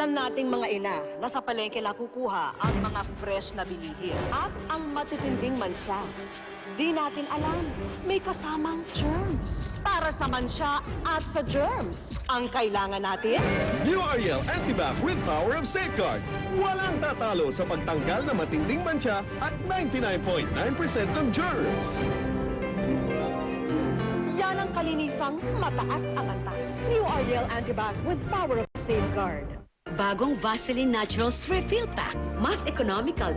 Alam nating mga ina na sa palengke nakukuha ang mga fresh na bilihin at ang matitinding mansya. Di natin alam, may kasamang germs. Para sa mansya at sa germs, ang kailangan natin... New Ariel Antibac with Power of Safeguard. Walang tatalo sa pagtanggal ng matinding mancha at 99.9% ng germs. Yan ang kalinisang mataas ang antas. New Ariel Antibac with Power of Safeguard. Bagong Vaseline Naturals Refill Pack. Mas economical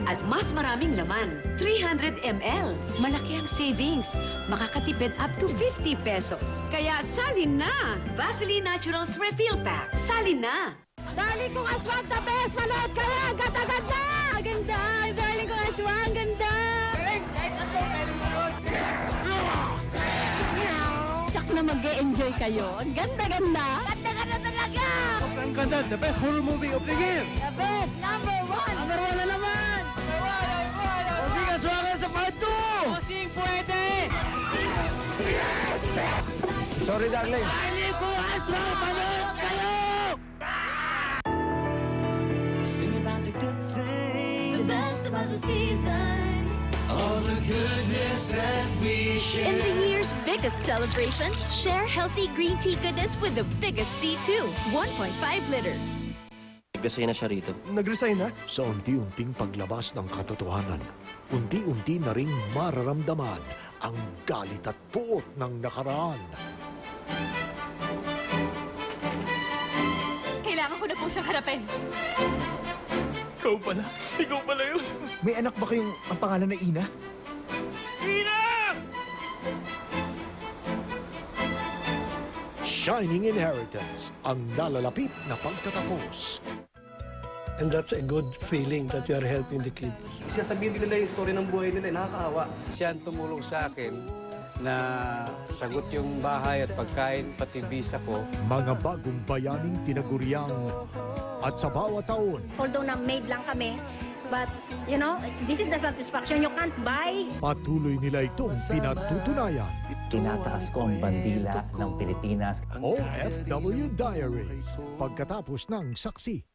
at mas maraming laman. 300 ml. Malaki ang savings. Makakatipid up to 50 pesos. Kaya salin na! Vaseline Naturals Refill Pack. Salin na! Darling kong aswang the best! Manood ka lang! Ganda-ganda! Ganda! Darling kong aswang! Ganda! Galing! Kahit aswang pwedeng manood! Tsak na mag-e-enjoy kayo. Ang ganda-ganda! Ganda-ganda talaga! Ang ganda, the best horror movie of the year! The best! Number one! Number one na naman! Hindi ka swagan sa part 2! Kasing pwede! Sorry, darling. Darling ko aswang! Manood kayo! Sing about the good things, The best about the season. all the goodness that we share. In the year's biggest celebration, share healthy green tea goodness with the biggest C2, 1.5 liters. Nag-resign na siya rito. Nag-resign na? Sa unti-unting paglabas ng katotohanan, unti-unti na ring mararamdaman ang galit at puot ng nakaraan. Kailangan ko na po siyang harapin. Ikaw pala. Ikaw pala yun. May anak ba kayong ang pangalan na Ina? Ina! Shining Inheritance, ang nalalapit na pagtatapos. And that's a good feeling that you are helping the kids. Siya sabihin nila yung story ng buhay nila, nakakaawa. Siya ang tumulong sa akin na sagot yung bahay at pagkain, pati visa ko. Mga bagong bayaning tinaguriang at sa bawat taon, Although na maid lang kami, but, you know, this is the satisfaction you can't buy. patuloy nila itong pinatutunayan. Tinataas ko ang bandila ng Pilipinas. OFW Diaries, pagkatapos ng saksi.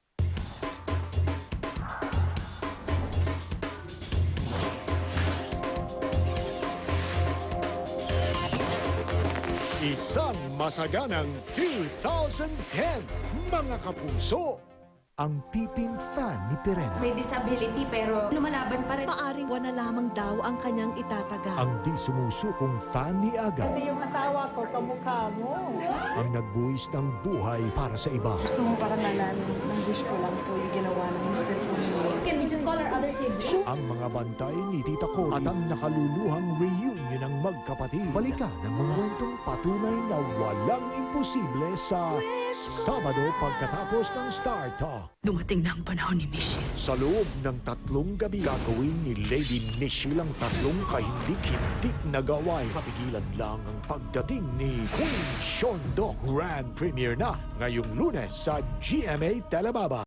Isang masaganang 2010, mga kapuso. Ang peeping fan ni Perena. May disability pero lumalaban pa rin. Maaring wala lamang daw ang kanyang itataga. Ang di sumusukong fan ni Aga. Yung asawa ko, kamukha mo. Ang nagbuwis ng buhay para sa iba. Gusto mo paranalan ng wish ko lang po yung ginawa ng Mr. Pumili. Can we just call our other siblings? Ang mga bantay ni Tita Cody at ang nakaluluhang reunion ng magkapatid. Balikan ng mga kwentong patunay na walang imposible sa Sabado pagkatapos ng Star Talk. Dumating na ang panahon ni Michelle. Sa loob ng 3 gabi, gagawin ni Lady Michelle ang 3 kahindik-hindik na gawain. Mapigilan lang ang pagdating ni Queen Shondok. Grand Premiere na ngayong Lunes sa GMA Telebaba.